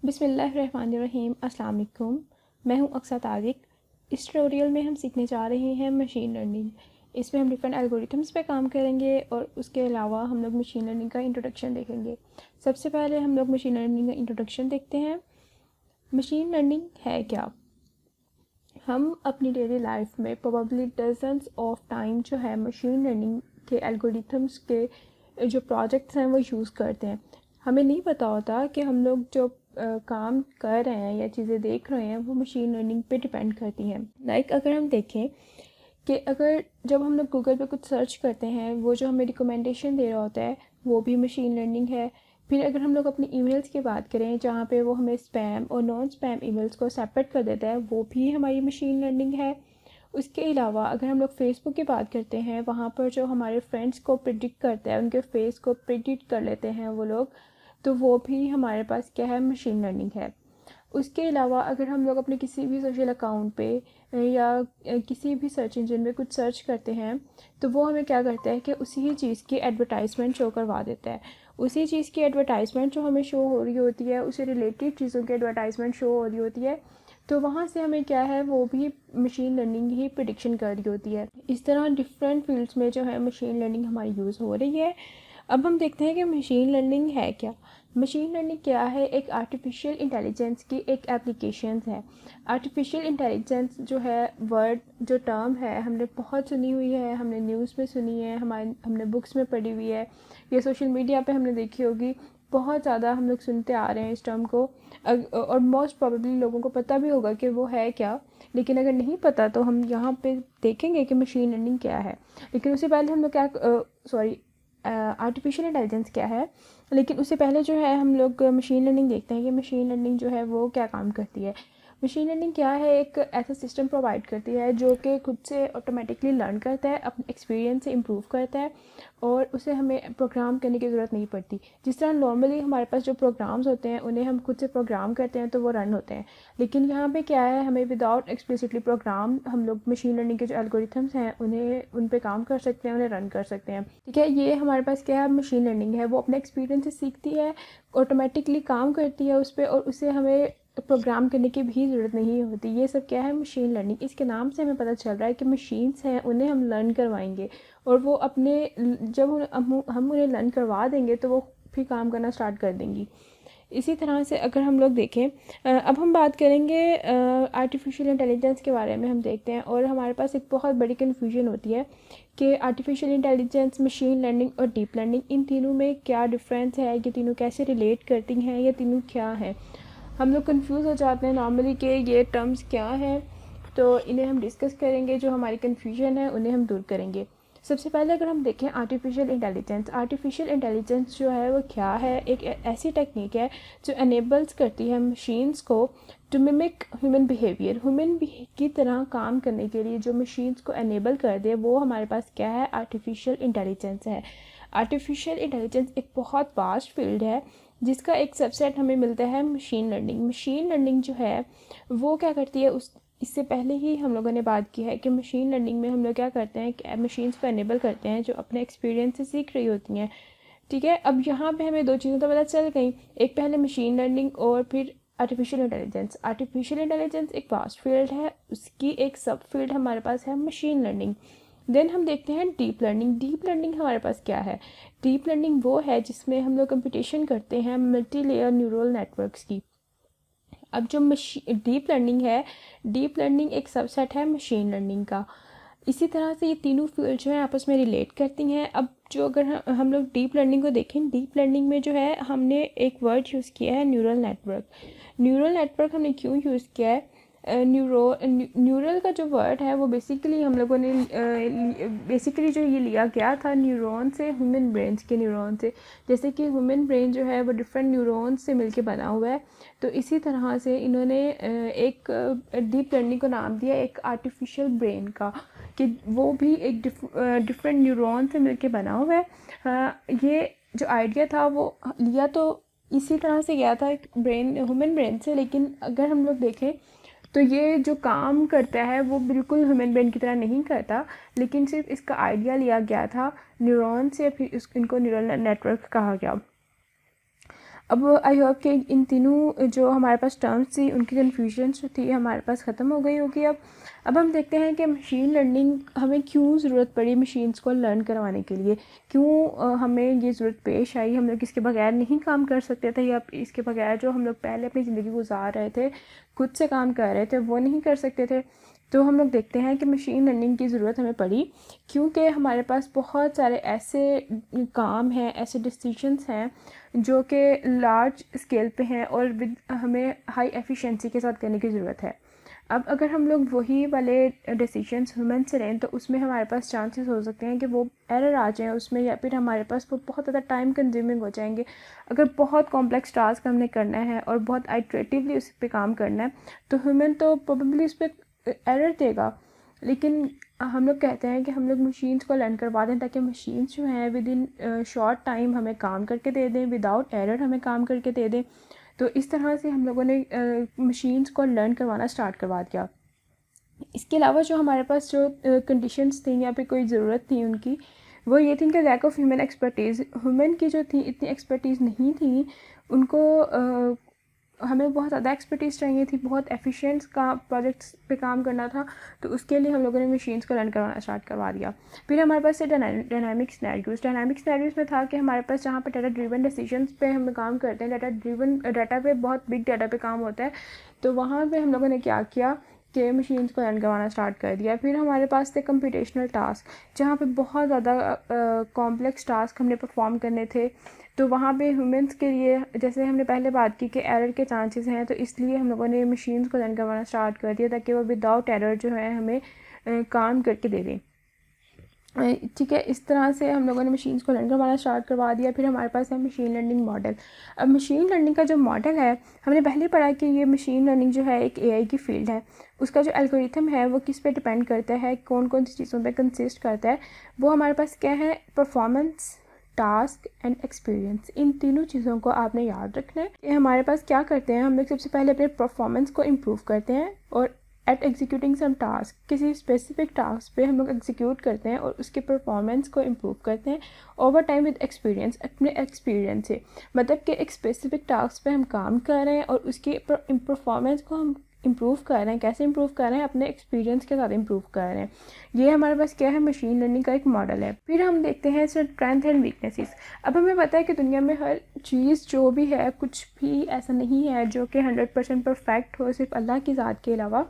बिस्मिल्लाहिर्रहमानिर्रहीम। अस्सलाम वालेकुम। मैं हूं अक्सा तारिक। इस ट्यूटोरियल में हम सीखने जा रहे हैं मशीन लर्निंग। इसमें हम डिफरेंट एल्गोरिथम्स पे काम करेंगे और उसके अलावा हम लोग मशीन लर्निंग का इंट्रोडक्शन देखेंगे। सबसे पहले हम लोग मशीन लर्निंग का इंट्रोडक्शन देखते हैं। मशीन लर्निंग है क्या? हम अपनी डेली लाइफ में प्रोबेबली डजन्स ऑफ टाइम जो है मशीन लर्निंग के एल्गोरिथम्स के जो प्रोजेक्ट्स हैं वो यूज़ करते हैं। हमें नहीं पता होता कि हम लोग जो काम कर रहे हैं या चीज़ें देख रहे हैं वो मशीन लर्निंग पे डिपेंड करती हैं। लाइक अगर हम देखें कि अगर जब हम लोग गूगल पे कुछ सर्च करते हैं वो जो हमें रिकमेंडेशन दे रहा होता है वो भी मशीन लर्निंग है। फिर अगर हम लोग अपनी ईमेल्स की बात करें जहाँ पे वो हमें स्पैम और नॉन स्पैम ईमेल्स को सेपरेट कर देता है वो भी हमारी मशीन लर्निंग है। उसके अलावा अगर हम लोग फेसबुक की बात करते हैं वहाँ पर जो हमारे फ्रेंड्स को प्रिडिक्ट करता है, उनके फेस को प्रिडिक्ट कर लेते हैं वो लोग, तो वो भी हमारे पास क्या है, मशीन लर्निंग है। उसके अलावा अगर हम लोग अपने किसी भी सोशल अकाउंट पे या किसी भी सर्च इंजन में कुछ सर्च करते हैं तो वो हमें क्या करता है कि उसी चीज़ की एडवर्टाइजमेंट शो करवा देता है। उसी चीज़ की एडवर्टाइजमेंट जो हमें शो हो रही होती है, उससे रिलेटेड चीज़ों की एडवर्टाइजमेंट शो हो रही होती है, तो वहाँ से हमें क्या है वो भी मशीन लर्निंग ही प्रिडिक्शन कर रही होती है। इस तरह डिफरेंट फील्ड्स में जो है मशीन लर्निंग हमारी यूज़ हो रही है। अब हम देखते हैं कि मशीन लर्निंग है क्या। मशीन लर्निंग क्या है? एक आर्टिफिशियल इंटेलिजेंस की एक एप्लीकेशन है। आर्टिफिशियल इंटेलिजेंस जो है वर्ड, जो टर्म है, हमने बहुत सुनी हुई है, हमने न्यूज़ में सुनी है, हमने बुक्स में पढ़ी हुई है, या सोशल मीडिया पे हमने देखी होगी। बहुत ज़्यादा हम लोग सुनते आ रहे हैं इस टर्म को और मोस्ट प्रोबेबली लोगों को पता भी होगा कि वो है क्या। लेकिन अगर नहीं पता तो हम यहाँ पे देखेंगे कि मशीन लर्निंग क्या है। लेकिन उससे पहले हम लोग आर्टिफिशियल इंटेलिजेंस क्या है, लेकिन उससे पहले जो है हम लोग मशीन लर्निंग देखते हैं कि मशीन लर्निंग जो है वो क्या काम करती है। मशीन लर्निंग क्या है? एक ऐसा सिस्टम प्रोवाइड करती है जो कि खुद से ऑटोमेटिकली लर्न करता है, अपने एक्सपीरियंस से इम्प्रूव करता है और उसे हमें प्रोग्राम करने की ज़रूरत नहीं पड़ती। जिस तरह नॉर्मली हमारे पास जो प्रोग्राम्स होते हैं उन्हें हम खुद से प्रोग्राम करते हैं तो वो रन होते हैं, लेकिन यहाँ पे क्या है, हमें विदाउट एक्सप्लिसिटली प्रोग्राम हम लोग मशीन लर्निंग के जो एल्गोरिथम्स हैं उन पे काम कर सकते हैं, उन्हें रन कर सकते हैं। ठीक है, ये हमारे पास क्या है, मशीन लर्निंग है। वो अपने एक्सपीरियंस से सीखती है, ऑटोमेटिकली काम करती है उस पर और उसे हमें प्रोग्राम करने की भी ज़रूरत नहीं होती। ये सब क्या है, मशीन लर्निंग। इसके नाम से हमें पता चल रहा है कि मशीन्स हैं, उन्हें हम लर्न करवाएंगे और वो अपने जब हम उन्हें लर्न करवा देंगे तो वो फिर काम करना स्टार्ट कर देंगी। इसी तरह से अगर हम लोग देखें, अब हम बात करेंगे आर्टिफिशियल इंटेलिजेंस के बारे में। हम देखते हैं और हमारे पास एक बहुत बड़ी कन्फ्यूजन होती है कि आर्टिफिशियल इंटेलिजेंस, मशीन लर्निंग और डीप लर्निंग, इन तीनों में क्या डिफरेंस है, ये तीनों कैसे रिलेट करती हैं, ये तीनों क्या हैं। हम लोग कंफ्यूज हो जाते हैं नॉर्मली कि ये टर्म्स क्या हैं, तो इन्हें हम डिस्कस करेंगे। जो हमारी कन्फ्यूजन है उन्हें हम दूर करेंगे। सबसे पहले अगर हम देखें आर्टिफिशियल इंटेलिजेंस जो है वो क्या है, एक ऐसी टेक्निक है जो एनेबल्स करती है मशीन्स को to mimic human behaviour. Human की तरह काम करने के लिए जो मशीन्स को एनेबल कर दे वो हमारे पास क्या है, आर्टिफिशियल इंटेलिजेंस है। आर्टिफिशियल इंटेलिजेंस एक बहुत वास्ट फील्ड है जिसका एक सबसेट हमें मिलता है मशीन लर्निंग। मशीन लर्निंग जो है वो क्या करती है, इससे पहले ही हम लोगों ने बात की है कि मशीन लर्निंग में हम लोग क्या करते हैं कि मशीन्स को एनेबल करते हैं जो अपने एक्सपीरियंस से सीख रही होती हैं। ठीक है, अब यहाँ पे हमें दो चीज़ें तो पता चल गई, एक पहले मशीन लर्निंग और फिर आर्टिफिशियल इंटेलिजेंस। आर्टिफिशियल इंटेलिजेंस एक वास्ट फील्ड है, उसकी एक सब फील्ड हमारे पास है मशीन लर्निंग। देन हम देखते हैं डीप लर्निंग। डीप लर्निंग हमारे पास क्या है? डीप लर्निंग वो है जिसमें हम लोग कंप्यूटेशन करते हैं मल्टी लेयर न्यूरल नेटवर्क्स की। अब जो डीप लर्निंग है, डीप लर्निंग एक सबसेट है मशीन लर्निंग का। इसी तरह से ये तीनों फील्ड जो है आपस में रिलेट करती हैं। अब जो अगर हम लोग डीप लर्निंग को देखें, डीप लर्निंग में जो है हमने एक वर्ड यूज़ किया है, न्यूरल नेटवर्क। न्यूरल नेटवर्क हमने क्यों यूज़ किया है? न्यूरल का जो वर्ड है वो बेसिकली हम लोगों ने बेसिकली जो ये लिया गया था न्यूरॉन से, ह्यूमन ब्रेन्स के न्यूरॉन से। जैसे कि ह्यूमन ब्रेन जो है वो डिफरेंट न्यूरॉन्स से मिलके बना हुआ है, तो इसी तरह से इन्होंने एक डीप लर्निंग को नाम दिया एक आर्टिफिशियल ब्रेन का, कि वो भी एक डिफरेंट न्यूरॉन से मिलके बना हुआ है। ये जो आइडिया था वो लिया तो इसी तरह से गया था ब्रेन, ह्यूमन ब्रेन से, लेकिन अगर हम लोग देखें तो ये जो काम करता है वो बिल्कुल ह्यूमन ब्रेन की तरह नहीं करता, लेकिन सिर्फ इसका आइडिया लिया गया था न्यूरॉन से, फिर इनको न्यूरल नेटवर्क कहा गया। अब आई होप कि इन तीनों जो हमारे पास टर्म्स थी उनकी कन्फ्यूजन जो थी हमारे पास ख़त्म हो गई होगी। अब हम देखते हैं कि मशीन लर्निंग हमें क्यों ज़रूरत पड़ी मशीन्स को लर्न करवाने के लिए, क्यों हमें ये ज़रूरत पेश आई। हम लोग इसके बगैर नहीं काम कर सकते थे, या इसके बगैर जो हम लोग पहले अपनी ज़िंदगी गुजार रहे थे, खुद से काम कर रहे थे, वो नहीं कर सकते थे। तो हम लोग देखते हैं कि मशीन लर्निंग की ज़रूरत हमें पड़ी क्योंकि हमारे पास बहुत सारे ऐसे काम हैं, ऐसे डिसीजंस हैं जो कि लार्ज स्केल पे हैं और विद हमें हाई एफिशिएंसी के साथ करने की ज़रूरत है। अब अगर हम लोग वही वाले डिसीजंस ह्यूमन से लें तो उसमें हमारे पास चांसेस हो सकते हैं कि वो एरर आ जाए उसमें, या फिर हमारे पास वो बहुत ज़्यादा टाइम कंज्यूमिंग हो जाएंगे। अगर बहुत कॉम्प्लेक्स टास्क हमने करना है और बहुत आइट्रेटिवली उस पर काम करना है तो ह्यूमन तो प्रोबेबली उस पर एरर देगा। लेकिन हम लोग कहते हैं कि हम लोग मशीन्स को लर्न करवा दें ताकि मशीन्स जो हैं विद इन शॉर्ट टाइम हमें काम करके दे दें, विदाउट एरर हमें काम करके दे दें। तो इस तरह से हम लोगों ने मशीन्स को लर्न करवाना स्टार्ट करवा दिया। इसके अलावा जो हमारे पास जो कंडीशंस थी या फिर कोई ज़रूरत थी उनकी, वो ये थी कि lack of human expertise. Human की जो थी इतनी एक्सपर्टीज़ नहीं थी उनको, हमें बहुत ज़्यादा एक्सपर्टीज़ चाहिए थी, बहुत एफिशिएंट का प्रोजेक्ट्स पे काम करना था। तो उसके लिए हम लोगों ने मशीन्स को रन करवाना स्टार्ट करवा दिया। फिर हमारे पास डायनामिक सिनेरियोज़ में था कि हमारे पास जहाँ पे डाटा ड्रिवन डिसीजंस पे हम काम करते हैं, डाटा पे बहुत बिग डाटा पे काम होता है, तो वहाँ पे हम लोगों ने क्या किया कि मशीन्स को रन करवाना स्टार्ट कर दिया। फिर हमारे पास थे कंप्यूटेशनल टास्क, जहाँ पे बहुत ज़्यादा कॉम्प्लेक्स टास्क हमने परफॉर्म करने थे। तो वहाँ पे ह्यूमंस के लिए, जैसे हमने पहले बात की कि एरर के चांसेस हैं, तो इसलिए हम लोगों ने मशीन्स को रन करवाना स्टार्ट कर दिया ताकि वो विदाउट एरर जो है हमें काम करके दे दें। ठीक है, इस तरह से हम लोगों ने मशीन्स को लर्न करवाना स्टार्ट करवा दिया। फिर हमारे पास है मशीन लर्निंग मॉडल। अब मशीन लर्निंग का जो मॉडल है, हमने पहले पढ़ा कि ये मशीन लर्निंग जो है एक एआई की फील्ड है। उसका जो एल्गोरिथम है वो किस पे डिपेंड करता है, कौन कौन सी चीज़ों पे कंसिस्ट करता है, वो हमारे पास क्या है, परफॉर्मेंस, टास्क एंड एक्सपीरियंस। इन तीनों चीज़ों को आपने याद रखना है कि हमारे पास क्या करते हैं। हम लोग सबसे पहले अपने परफॉर्मेंस को इम्प्रूव करते हैं और एट एग्जीक्यूटिंग सम टास्क, किसी स्पेसिफिक टास्क पे हम लोग एग्जीक्यूट करते हैं और उसके परफॉर्मेंस को इम्प्रूव करते हैं ओवर टाइम विद एक्सपीरियंस, अपने एक्सपीरियंस से। मतलब कि एक स्पेसिफिक टास्क पे हम काम कर रहे हैं और उसकी परफॉर्मेंस को हम इम्प्रूव कर रहे हैं। कैसे इम्प्रूव कर रहे हैं, अपने एक्सपीरियंस के साथ इम्प्रूव कर रहे हैं। ये हमारे पास क्या है, मशीन लर्निंग का एक मॉडल है। फिर हम देखते हैं स्ट्रेंथ एंड वीकनेसेस। अब हमें पता है कि दुनिया में हर चीज़ जो भी है, कुछ भी ऐसा नहीं है जो कि 100% परफेक्ट हो, सिर्फ अल्लाह की ज़ात के अलावा।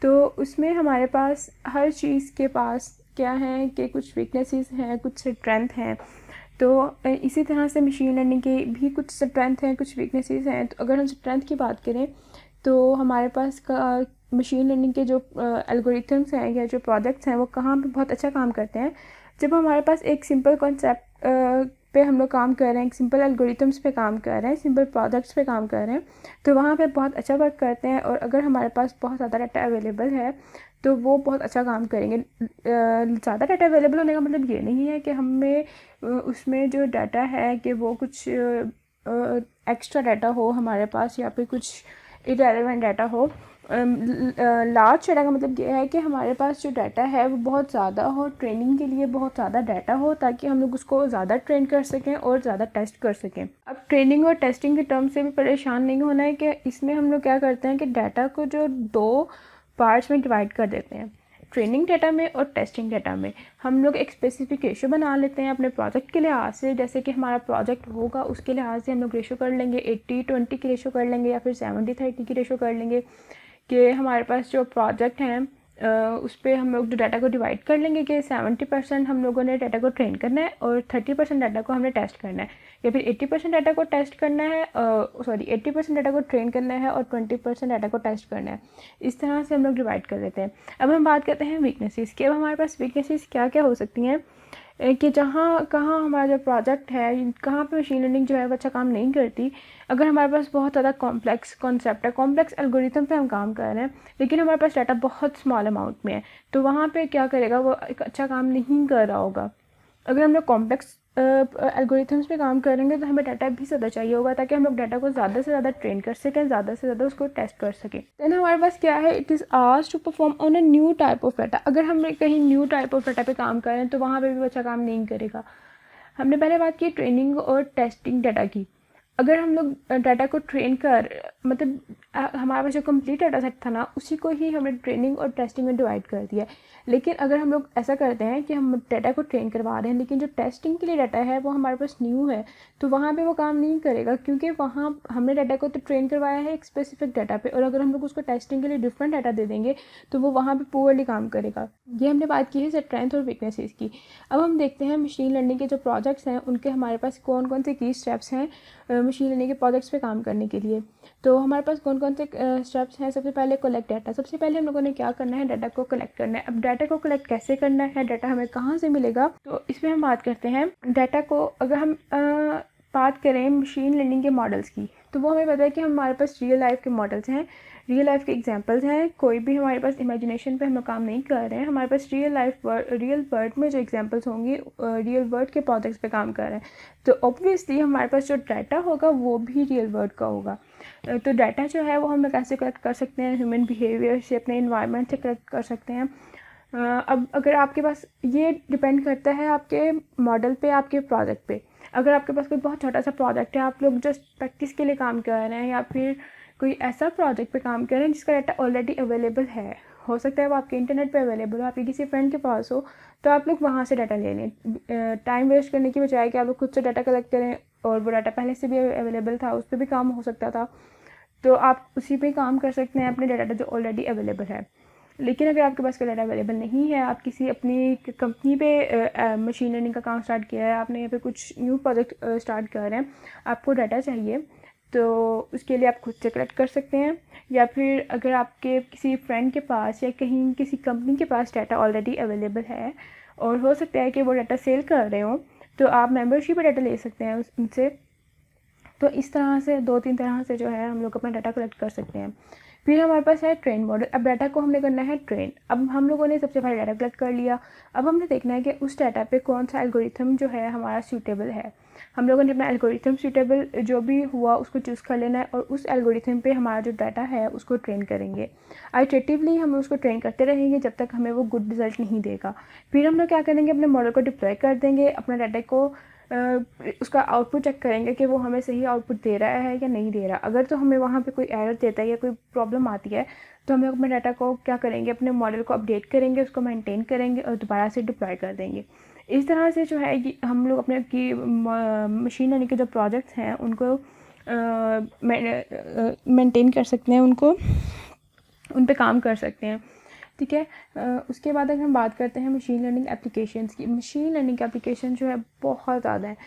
तो उसमें हमारे पास हर चीज़ के पास क्या है कि कुछ वीकनेसेस हैं, कुछ स्ट्रेंथ हैं। तो इसी तरह से मशीन लर्निंग के भी कुछ स्ट्रेंथ हैं, कुछ वीकनेसेस हैं। तो अगर हम स्ट्रेंथ की बात करें तो हमारे पास का मशीन लर्निंग के जो एल्गोरिथम्स हैं या जो प्रोडक्ट्स हैं वो कहाँ पे बहुत अच्छा काम करते हैं, जब हमारे पास एक सिंपल कॉन्सेप्ट पे हम लोग काम कर रहे हैं, एक सिंपल एल्गोरिथम्स पे काम कर रहे हैं, सिंपल प्रोडक्ट्स पे काम कर रहे हैं, तो वहाँ पे बहुत अच्छा वर्क करते हैं। और अगर हमारे पास बहुत ज़्यादा डाटा अवेलेबल है तो वो बहुत अच्छा काम करेंगे। ज़्यादा डाटा अवेलेबल होने का मतलब ये नहीं है कि हमें उसमें जो डाटा है कि वो कुछ एक्स्ट्रा डाटा हो हमारे पास या फिर कुछ इरेलेवेंट डाटा हो। लार्ज डाटा का मतलब ये है कि हमारे पास जो डाटा है वो बहुत ज़्यादा हो, ट्रेनिंग के लिए बहुत ज़्यादा डाटा हो, ताकि हम लोग उसको ज़्यादा ट्रेन कर सकें और ज़्यादा टेस्ट कर सकें। अब ट्रेनिंग और टेस्टिंग के टर्म से भी परेशान नहीं होना है कि इसमें हम लोग क्या करते हैं कि डाटा को जो 2 पार्ट्स में डिवाइड कर देते हैं, ट्रेनिंग डाटा में और टेस्टिंग डाटा में। हम लोग एक स्पेसिफिक रेशो बना लेते हैं अपने प्रोजेक्ट के लिहाज से, जैसे कि हमारा प्रोजेक्ट होगा उसके लिहाज से हम लोग रेशो कर लेंगे, 80-20 की रेशो कर लेंगे या फिर 70-30 की रेशो कर लेंगे। कि हमारे पास जो प्रोजेक्ट हैं उस पर हम लोग जो डाटा को डिवाइड कर लेंगे कि 70% हम लोगों ने डाटा को ट्रेन करना है और 30% डाटा को हमने टेस्ट करना है, या फिर 80% डाटा को टेस्ट करना है, 80% डाटा को ट्रेन करना है और 20% डाटा को टेस्ट करना है। इस तरह से हम लोग डिवाइड कर लेते हैं। अब हम बात करते हैं वीकनेसेस की। अब हमारे पास वीकनेसेस क्या क्या हो सकती हैं कि जहाँ कहाँ हमारा जो प्रोजेक्ट है, कहाँ पे मशीन लर्निंग जो है वो अच्छा काम नहीं करती। अगर हमारे पास बहुत ज़्यादा कॉम्प्लेक्स कॉन्सेप्ट है, कॉम्प्लेक्स एल्गोरिथम पे हम काम कर रहे हैं, लेकिन हमारे पास डाटा बहुत स्मॉल अमाउंट में है, तो वहाँ पे क्या करेगा, वो एक अच्छा काम नहीं कर रहा होगा। अगर हम लोग कॉम्प्लेक्स एल्गोरिथम्स पे काम करेंगे तो हमें डाटा भी ज़्यादा चाहिए होगा, ताकि हम लोग डाटा को ज़्यादा से ज़्यादा ट्रेन कर सकें, ज़्यादा से ज़्यादा उसको टेस्ट कर सकें। देन हमारे पास क्या है, it is asked to perform on a new type of data. अगर हम कहीं न्यू टाइप ऑफ डाटा पे काम करें तो वहाँ पे भी अच्छा काम नहीं करेगा। हमने पहले बात की ट्रेनिंग और टेस्टिंग डाटा की। अगर हम लोग डाटा को ट्रेन कर मतलब हमारे पास जो कंप्लीट डाटा सेट था ना, उसी को ही हमने ट्रेनिंग और टेस्टिंग में डिवाइड कर दिया है। लेकिन अगर हम लोग ऐसा करते हैं कि हम डाटा को ट्रेन करवा रहे हैं, लेकिन जो टेस्टिंग के लिए डाटा है वो हमारे पास न्यू है, तो वहाँ पे वो काम नहीं करेगा, क्योंकि वहाँ हमने डाटा को तो ट्रेन करवाया है एक स्पेसिफिक डाटा पे, और अगर हम लोग उसको टेस्टिंग के लिए डिफरेंट डाटा दे देंगे तो वो वहाँ पे पुअरली काम करेगा। ये हमने बात की है स्ट्रेंथ और वीकनेसेस की। अब हम देखते हैं मशीन लर्निंग के जो प्रोजेक्ट्स हैं उनके हमारे पास कौन कौन से की स्टेप्स हैं मशीन लर्निंग के प्रोजेक्ट्स पे काम करने के लिए। तो हमारे पास कौन कौन से स्टेप्स हैं। सबसे पहले कलेक्ट डाटा। सबसे पहले हम लोगों ने क्या करना है, डाटा को कलेक्ट करना है। अब डाटा को कलेक्ट कैसे करना है, डाटा हमें कहाँ से मिलेगा, तो इसमें हम बात करते हैं डाटा को। अगर हम बात करें मशीन लर्निंग के मॉडल्स की, तो वो हमें पता है कि हमारे पास रियल लाइफ के मॉडल्स हैं, रियल लाइफ के एग्जांपल्स हैं। कोई भी हमारे पास इमेजिनेशन पे हम लोग काम नहीं कर रहे हैं, हमारे पास रियल वर्ल्ड में जो एग्जांपल्स होंगी रियल वर्ल्ड के प्रोजेक्ट्स पे काम कर रहे हैं, तो ऑब्वियसली हमारे पास जो डाटा होगा वो भी रियल वर्ल्ड का होगा। तो डाटा जो है वो हम लोग कैसे कलेक्ट कर सकते हैं, ह्यूमन बिहेवियर से, अपने इन्वायरमेंट से कलेक्ट कर सकते हैं। अब अगर आपके पास, ये डिपेंड करता है आपके मॉडल पे, आपके प्रोजेक्ट पे। अगर आपके पास कोई बहुत छोटा सा प्रोजेक्ट है, आप लोग जस्ट प्रैक्टिस के लिए काम कर रहे हैं, या फिर कोई ऐसा प्रोजेक्ट पे काम कर रहे हैं जिसका डाटा ऑलरेडी अवेलेबल है, हो सकता है वो आपके इंटरनेट पे अवेलेबल हो, आपके किसी फ्रेंड के पास हो, तो आप लोग वहाँ से डाटा ले लें। टाइम वेस्ट करने की बजाय कि आप लोग खुद से डाटा कलेक्ट करें, और वो डाटा पहले से भी अवेलेबल था, उस पर भी काम हो सकता था, तो आप उसी पे काम कर सकते हैं अपने डाटा जो ऑलरेडी अवेलेबल है। लेकिन अगर आपके पास कोई डाटा अवेलेबल नहीं है, आप किसी अपनी कंपनी पे मशीन लर्निंग का काम स्टार्ट किया है, आपने यहाँ पे कुछ न्यू प्रोजेक्ट स्टार्ट कर रहे हैं, आपको डाटा चाहिए, तो उसके लिए आप खुद से कलेक्ट कर सकते हैं। या फिर अगर आपके किसी फ्रेंड के पास या कहीं किसी कंपनी के पास डाटा ऑलरेडी अवेलेबल है, और हो सकता है कि वो डाटा सेल कर रहे हो, तो आप मेंबरशिप पर डाटा ले सकते हैं उनसे। तो इस तरह से 2-3 तरह से जो है हम लोग अपना डाटा कलेक्ट कर सकते हैं। फिर हमारे पास है ट्रेन मॉडल। अब डाटा को हमने करना है ट्रेन। अब हम लोगों ने सबसे पहले डाटा कलेक्ट कर लिया, अब हमने देखना है कि उस डाटा पे कौन सा एल्गोरिथम जो है हमारा सूटेबल है। हम लोगों ने अपना एल्गोरिथम सूटेबल जो भी हुआ उसको चूज़ कर लेना है, और उस एल्गोरिथम पे हमारा जो डाटा है उसको ट्रेन करेंगे। आइटरेटिवली हम उसको ट्रेन करते रहेंगे जब तक हमें वो गुड रिजल्ट नहीं देगा। फिर हम लोग क्या करेंगे, अपने मॉडल को डिप्लॉय कर देंगे, अपना डाटा को उसका आउटपुट चेक करेंगे कि वो हमें सही आउटपुट दे रहा है या नहीं दे रहा। अगर तो हमें वहाँ पे कोई एरर देता है या कोई प्रॉब्लम आती है, तो हम लोग अपने डाटा को क्या करेंगे, अपने मॉडल को अपडेट करेंगे, उसको मेंटेन करेंगे और दोबारा से डिप्लॉय कर देंगे। इस तरह से जो है कि हम लोग अपने की मशीन लर्निंग के जो प्रोजेक्ट्स हैं उनको मेंटेन कर सकते हैं, उनको उन पे काम कर सकते हैं। ठीक है। उसके बाद अगर हम बात करते हैं मशीन लर्निंग एप्लीकेशंस की। मशीन लर्निंग का एप्लीकेशन जो है बहुत ज़्यादा है,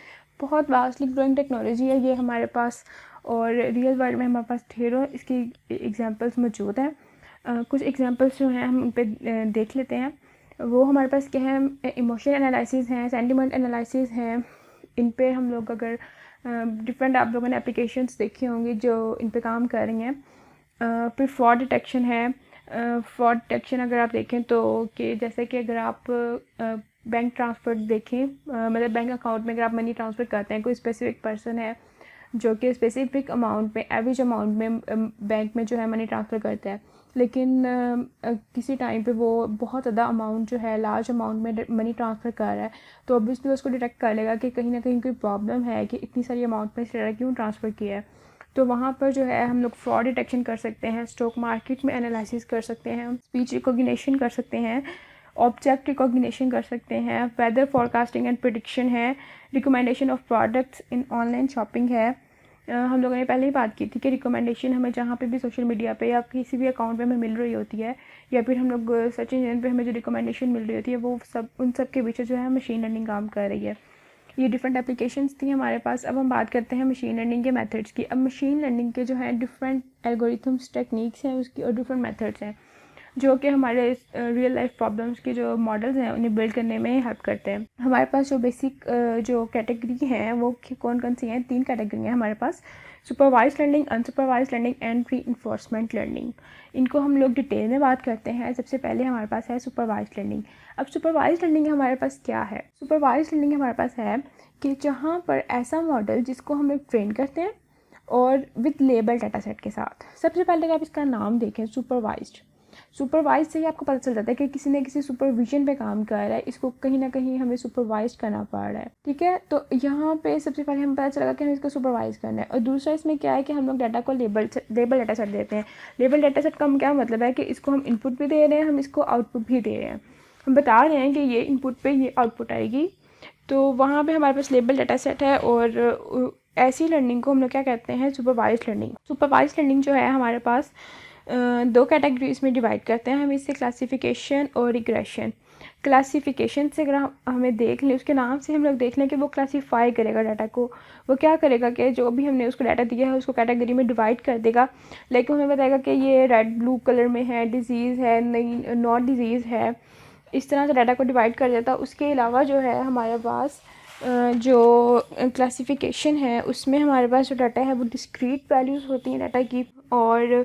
बहुत वास्टली ग्रोइंग टेक्नोलॉजी है ये हमारे पास, और रियल वर्ल्ड में हमारे पास ढेरों इसकी एग्जांपल्स मौजूद हैं। कुछ एग्जांपल्स जो हैं हम उन पे देख लेते हैं। वो हमारे पास क्या है, इमोशन एनालिसिस हैं, सेंटिमेंट एनालिसिस हैं। इन पे हम लोग अगर डिफरेंट आप लोगों ने एप्लीकेशंस देखी होंगी जो इन पे काम कर रही हैं। फिर फ्रॉड डिटेक्शन है। फ्रॉड डिटेक्शन अगर आप देखें तो कि जैसे कि अगर आप बैंक ट्रांसफ़र देखें, मतलब बैंक अकाउंट में अगर आप मनी ट्रांसफ़र करते हैं, कोई स्पेसिफिक पर्सन है जो कि स्पेसिफिक अमाउंट में, एवरेज अमाउंट में बैंक में जो है मनी ट्रांसफ़र करता है, लेकिन किसी टाइम पे वो बहुत ज़्यादा अमाउंट जो है, लार्ज अमाउंट में मनी ट्रांसफ़र कर रहा है, तो ऑब्वियसली उसको डिटेक्ट कर लेगा कि कहीं ना कहीं कोई प्रॉब्लम है कि इतनी सारी अमाउंट में से क्यों ट्रांसफ़र किया है। तो वहाँ पर जो है हम लोग फ्रॉड डिटेक्शन कर सकते हैं, स्टॉक मार्केट में एनालिसिस कर सकते हैं, स्पीच रिकॉग्निशन कर सकते हैं, ऑब्जेक्ट रिकॉग्निशन कर सकते हैं, वेदर फॉरकास्टिंग एंड प्रेडिक्शन है, recommendation of products in online shopping है। हम लोगों ने पहले ही बात की थी कि रिकमेंडेशन हमें जहाँ पे भी सोशल मीडिया पे या किसी भी अकाउंट पे हमें मिल रही होती है, या फिर हम लोग सर्च इंजन पे हमें जो रिकमेंडेशन मिल रही होती है, वो सब उन सब के पीछे जो है मशीन लर्निंग काम कर रही है। ये डिफरेंट एप्लीकेशंस थी हमारे पास। अब हम बात करते हैं मशीन लर्निंग के मेथड्स की। अब मशीन लर्निंग के जो है डिफरेंट एल्गोरिथम्स, टेक्निक्स हैं उसकी, और डिफरेंट मेथड्स हैं जो कि हमारे रियल लाइफ प्रॉब्लम्स के जो मॉडल्स हैं उन्हें बिल्ड करने में हेल्प करते हैं। हमारे पास जो बेसिक जो कैटेगरी हैं वो कौन कौन सी हैं, 3 कैटेगरी हैं हमारे पास: supervise learning, unsupervise learning and reinforcement learning. इनको हम लोग डिटेल में बात करते हैं। सबसे पहले हमारे पास है सुपरवाइज लर्निंग। अब सुपरवाइज लर्निंग हमारे पास क्या है? सुपरवाइज लर्निंग हमारे पास है कि जहाँ पर ऐसा मॉडल जिसको हम लोग ट्रेन करते हैं और विद लेबल डाटा सेट के साथ। सबसे पहले आप इसका नाम देखें, सुपरवाइज्ड। सुपरवाइज से ही आपको पता चल जाता है कि किसी न किसी सुपरविजन पे काम कर रहा है, इसको कहीं ना कहीं हमें सुपरवाइज करना पड़ रहा है। ठीक है, तो यहाँ पे सबसे पहले हमें पता चला कि हमें इसको सुपरवाइज करना है। और दूसरा इसमें क्या है कि हम लोग डाटा को लेबल डाटा सेट देते हैं। लेबल डाटा सेट का क्या मतलब है कि इसको हम इनपुट भी दे रहे हैं, हम इसको आउटपुट भी दे रहे हैं। हम बता रहे हैं कि ये इनपुट पे ये आउटपुट आएगी। तो वहाँ पे हमारे पास लेबल डाटा सेट है। और ऐसी लर्निंग को हम लोग क्या कहते हैं, सुपरवाइज लर्निंग। सुपरवाइज लर्निंग जो है हमारे पास दो कैटेगरीज में डिवाइड करते हैं हम इसे, क्लासिफिकेशन और रिग्रेशन। क्लासिफिकेशन से अगर हमें देख लें, उसके नाम से हम लोग देख लें कि वो क्लासीफाई करेगा डाटा को। वो क्या करेगा कि जो भी हमने उसको डाटा दिया है उसको कैटेगरी में डिवाइड कर देगा। लेकिन हमें बताएगा कि ये रेड ब्लू कलर में है, डिजीज़ है, नहीं नॉट डिजीज़ है, इस तरह से डाटा को डिवाइड कर देता है। उसके अलावा जो है हमारे पास जो क्लासिफिकेशन है उसमें हमारे पास जो डाटा है वो डिस्क्रीट वैल्यूज़ होती हैं डाटा की। और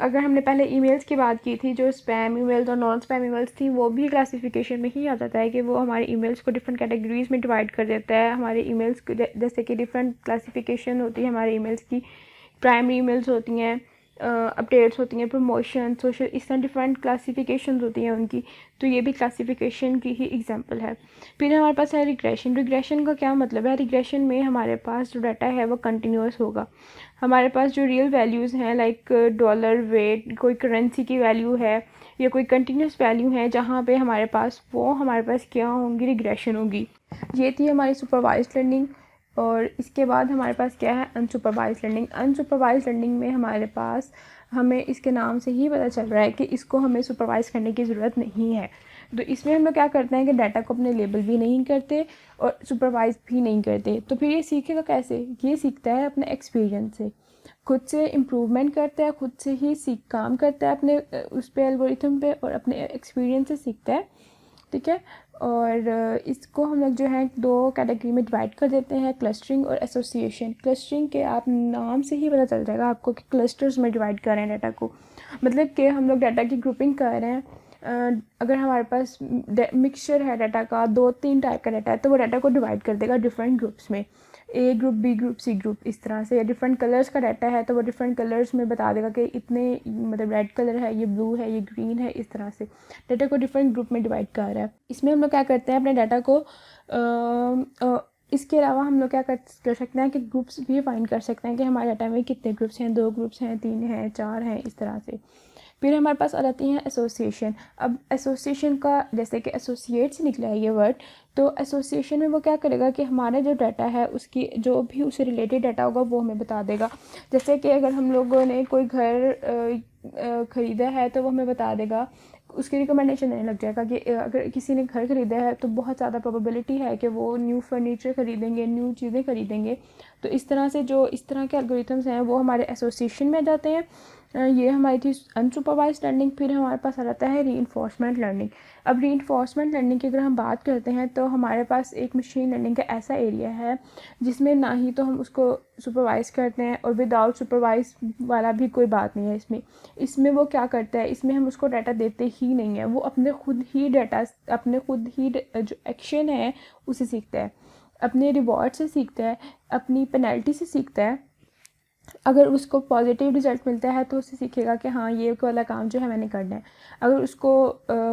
अगर हमने पहले ईमेल्स की बात की थी, जो स्पैम ईमेल्स और नॉन स्पैम ईमेल्स थी, वो भी क्लासिफिकेशन में ही आ जाता है कि वो हमारे ईमेल्स को डिफरेंट कैटेगरीज़ में डिवाइड कर देता है। हमारे ईमेल्स जैसे कि डिफरेंट क्लासिफिकेशन होती है हमारे ईमेल्स की। प्राइमरी ईमेल्स होती हैं, अपडेट्स होती हैं, प्रमोशन, सोशल, इस तरह डिफरेंट क्लासिफिकेशन होती हैं उनकी। तो ये भी क्लासिफिकेशन की ही एग्जांपल है। फिर हमारे पास है रिग्रेशन। रिग्रेशन का क्या मतलब है, रिग्रेशन में हमारे पास जो डाटा है वो कंटिन्यूस होगा। हमारे पास जो रियल वैल्यूज़ हैं लाइक डॉलर वेट, कोई करेंसी की वैल्यू है या कोई कंटिन्यूस वैल्यू है, जहाँ पे हमारे पास क्या होंगी, रिग्रेशन होगी। ये थी हमारी सुपरवाइज्ड लर्निंग। और इसके बाद हमारे पास क्या है, अनसुपरवाइज्ड लर्निंग। अनसुपरवाइज्ड लर्निंग में हमारे पास, हमें इसके नाम से ही पता चल रहा है कि इसको हमें सुपरवाइज़ करने की ज़रूरत नहीं है। तो इसमें हम लोग क्या करते हैं कि डाटा को अपने लेबल भी नहीं करते और सुपरवाइज भी नहीं करते। तो फिर ये सीखेगा कैसे, ये सीखता है अपने एक्सपीरियंस से, खुद से इम्प्रूवमेंट करता है, खुद से ही काम करता है अपने उस पर, एल्गोरिथम पे, और अपने एक्सपीरियंस से सीखता है। ठीक है, और इसको हम लोग जो है दो कैटेगरी में डिवाइड कर देते हैं, क्लस्टरिंग और एसोसिएशन। क्लस्टरिंग के आप नाम से ही पता चल जाएगा आपको कि क्लस्टर्स में डिवाइड कर रहे हैं डाटा को, मतलब कि हम लोग डाटा की ग्रुपिंग कर रहे हैं। अगर हमारे पास मिक्सचर है डाटा का, 2-3 टाइप का डाटा है, तो वो डाटा को डिवाइड कर देगा डिफरेंट ग्रुप्स में, A group, B group, C group, इस तरह से। या डिफरेंट कलर्स का डाटा है तो वो डिफरेंट कलर्स में बता देगा कि इतने, मतलब रेड कलर है, ये ब्लू है, ये ग्रीन है, इस तरह से डाटा को डिफरेंट ग्रुप में डिवाइड कर रहा है। इसमें हम लोग क्या करते हैं, अपने डाटा को इसके अलावा हम लोग क्या कर सकते हैं कि ग्रुप्स भी फाइंड कर सकते हैं कि हमारे डाटा में कितने ग्रुप्स हैं, 2 ग्रुप्स हैं, 3 हैं, 4 हैं, इस तरह से। फिर हमारे पास आ जाती हैं एसोसिएशन। अब एसोसिएशन का, जैसे कि एसोसिएट से निकला है ये वर्ड, तो एसोसिएशन में वो क्या करेगा कि हमारा जो डाटा है उसकी जो भी उससे रिलेटेड डाटा होगा वो हमें बता देगा। जैसे कि अगर हम लोगों ने कोई घर ख़रीदा है तो वो हमें बता देगा, उसकी रिकमेंडेशन देने लग जाएगा कि अगर किसी ने घर ख़रीदा है तो बहुत ज़्यादा प्रोबेबिलिटी है कि वो न्यू फर्नीचर ख़रीदेंगे, न्यू चीज़ें ख़रीदेंगे। तो इस तरह से जो इस तरह के एल्गोरिथम्स हैं वो हमारे एसोसिएशन में जाते हैं। ये हमारी थी अनसुपरवाइज्ड लर्निंग। फिर हमारे पास आ जाता है रीइंफोर्समेंट लर्निंग। अब रीइंफोर्समेंट लर्निंग की अगर हम बात करते हैं तो हमारे पास एक मशीन लर्निंग का ऐसा एरिया है जिसमें ना ही तो हम उसको सुपरवाइज़ करते हैं और विदाउट सुपरवाइज वाला भी कोई बात नहीं है इसमें। इसमें वो क्या करता है, इसमें हम उसको डाटा देते ही नहीं है, वो अपने खुद ही जो एक्शन है उसे सीखता है, अपने रिवॉर्ड से सीखता है, अपनी पेनल्टी से सीखता है। अगर उसको पॉजिटिव रिजल्ट मिलता है तो उससे सीखेगा कि हाँ ये वाला काम जो है मैंने करना है। अगर उसको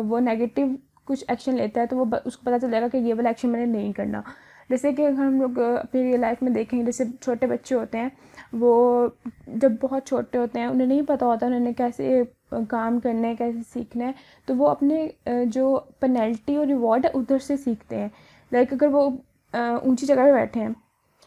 वो नेगेटिव कुछ एक्शन लेता है तो वो उसको पता चल जाएगा कि ये वाला एक्शन मैंने नहीं करना। जैसे कि अगर हम लोग अपनी रियल लाइफ में देखेंगे, जैसे छोटे बच्चे होते हैं, वो जब बहुत छोटे होते हैं उन्हें नहीं पता होता उन्होंने कैसे काम करना है, कैसे सीखना है, तो वो अपने जो पेनल्टी और रिवॉर्ड है उधर से सीखते हैं। लाइक अगर वो ऊंची जगह पे बैठे हैं,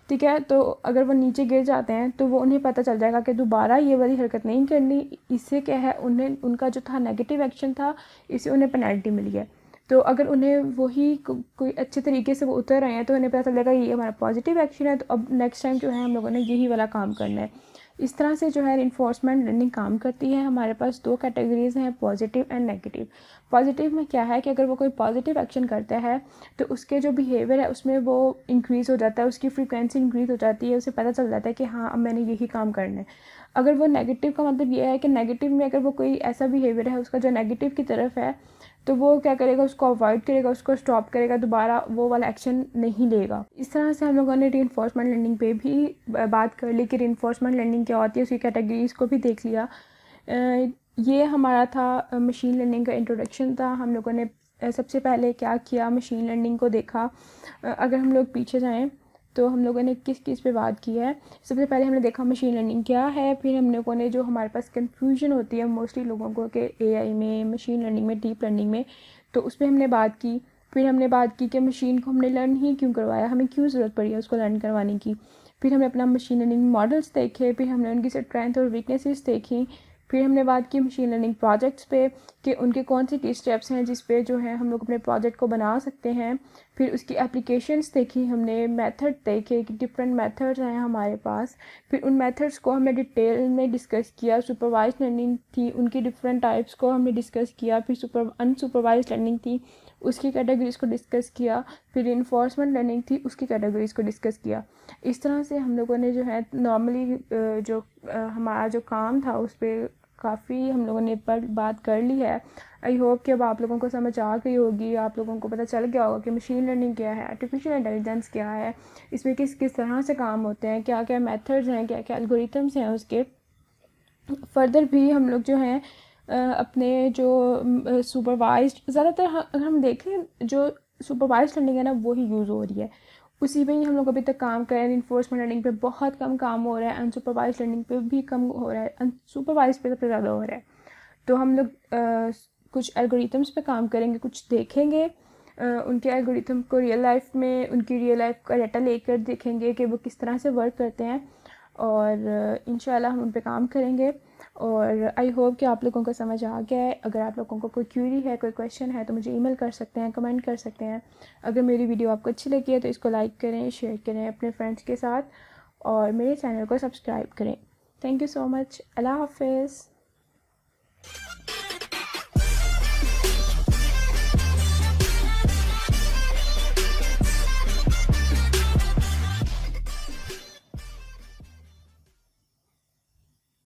ठीक है, तो अगर वो नीचे गिर जाते हैं तो वो उन्हें पता चल जाएगा कि दोबारा ये वाली हरकत नहीं करनी। इससे क्या है, उनका जो था नेगेटिव एक्शन था, इससे उन्हें पेनल्टी मिली है। तो अगर उन्हें वही कोई अच्छे तरीके से वो उतर रहे हैं तो उन्हें पता चल जाएगा ये हमारा पॉजिटिव एक्शन है, तो अब नेक्स्ट टाइम जो है हम लोगों ने यही वाला काम करना है। इस तरह से जो है रीइंफोर्समेंट लर्निंग काम करती है। हमारे पास 2 कैटेगरीज हैं, पॉजिटिव एंड नेगेटिव। पॉजिटिव में क्या है कि अगर वो कोई पॉजिटिव एक्शन करता है तो उसके जो बिहेवियर है उसमें वो इंक्रीज़ हो जाता है, उसकी फ्रीक्वेंसी इंक्रीज़ हो जाती है, उसे पता चल जाता है कि हाँ अब मैंने यही काम करना है। अगर वो नेगेटिव का मतलब ये है कि नेगेटिव में अगर वो कोई ऐसा बिहेवियर है उसका जो नेगेटिव की तरफ है, तो वो क्या करेगा, उसको अवॉइड करेगा, उसको स्टॉप करेगा, दोबारा वो वाला एक्शन नहीं लेगा। इस तरह से हम लोगों ने रीइंफोर्समेंट लर्निंग पे भी बात कर ली कि रीइंफोर्समेंट लर्निंग क्या होती है, उसकी कैटेगरीज़ को भी देख लिया। ये हमारा था मशीन लर्निंग का इंट्रोडक्शन था। हम लोगों ने सबसे पहले क्या किया, मशीन लर्निंग को देखा। अगर हम लोग पीछे जाएं तो हम लोगों ने किस किस पे बात की है। सबसे पहले हमने देखा मशीन लर्निंग क्या है, फिर हम लोगों ने जो हमारे पास कंफ्यूजन होती है मोस्टली लोगों को कि एआई में, मशीन लर्निंग में, डीप लर्निंग में, तो उस पर हमने बात की। फिर हमने बात की कि मशीन को हमने लर्न ही क्यों करवाया, हमें क्यों ज़रूरत पड़ी है उसको लर्न करवाने की। फिर हमने अपना मशीन लर्निंग मॉडल्स देखे, फिर हमने उनकी स्ट्रेंथ और वीकनेसेस देखी। फिर हमने बात की मशीन लर्निंग प्रोजेक्ट्स पे कि उनके कौन से की स्टेप्स हैं जिस पे जो है हम लोग अपने प्रोजेक्ट को बना सकते हैं। फिर उसकी एप्लीकेशंस देखी हमने, मेथड देखे कि डिफरेंट मेथड्स हैं हमारे पास। फिर उन मेथड्स को हमने डिटेल में डिस्कस किया। सुपरवाइज लर्निंग थी, उनकी डिफरेंट टाइप्स को हमने डिस्कस किया। फिर अनसुपरवाइज लर्निंग थी, उसकी कैटेगरीज को डिस्कस किया। फिर इन्फोर्समेंट लर्निंग थी, उसकी कैटेगरीज को डिस्कस किया। इस तरह से हम लोगों ने जो है नॉर्मली जो हमारा जो काम था उस पर काफ़ी हम लोगों ने पर बात कर ली है। आई होप कि अब आप लोगों को समझ आ गई होगी, आप लोगों को पता चल गया होगा कि मशीन लर्निंग क्या है, आर्टिफिशियल इंटेलिजेंस क्या है, इसमें किस किस तरह से काम होते हैं, क्या क्या मेथड्स हैं, क्या क्या एल्गोरिथम्स हैं उसके। फर्दर भी हम लोग जो हैं अपने जो सुपरवाइज्ड, ज़्यादातर अगर हम देखें जो सुपरवाइज्ड लर्निंग है ना वो ही यूज़ हो रही है, उसी पे ही हम लोग अभी तक काम कर रहे हैं। इन्फोर्समेंट लर्निंग पे बहुत कम काम हो रहा है, अनसुपरवाइज्ड लर्निंग पे भी कम हो रहा है, अनसुपरवाइज्ड पे सबसे ज़्यादा हो रहा है। तो हम लोग कुछ एल्गोरिथम्स पे काम करेंगे, कुछ देखेंगे उनके एल्गोरिथम को रियल लाइफ में, उनकी रियल लाइफ का डाटा लेकर देखेंगे कि वो किस तरह से वर्क करते हैं, और इंशाल्लाह हम उन पे काम करेंगे। और आई होप कि आप लोगों को समझ आ गया है। अगर आप लोगों को कोई क्यूरी है, कोई क्वेश्चन है, तो मुझे ईमेल कर सकते हैं, कमेंट कर सकते हैं। अगर मेरी वीडियो आपको अच्छी लगी है तो इसको लाइक करें, शेयर करें अपने फ्रेंड्स के साथ, और मेरे चैनल को सब्सक्राइब करें। Thank you so much. अल्लाह हाफिज़।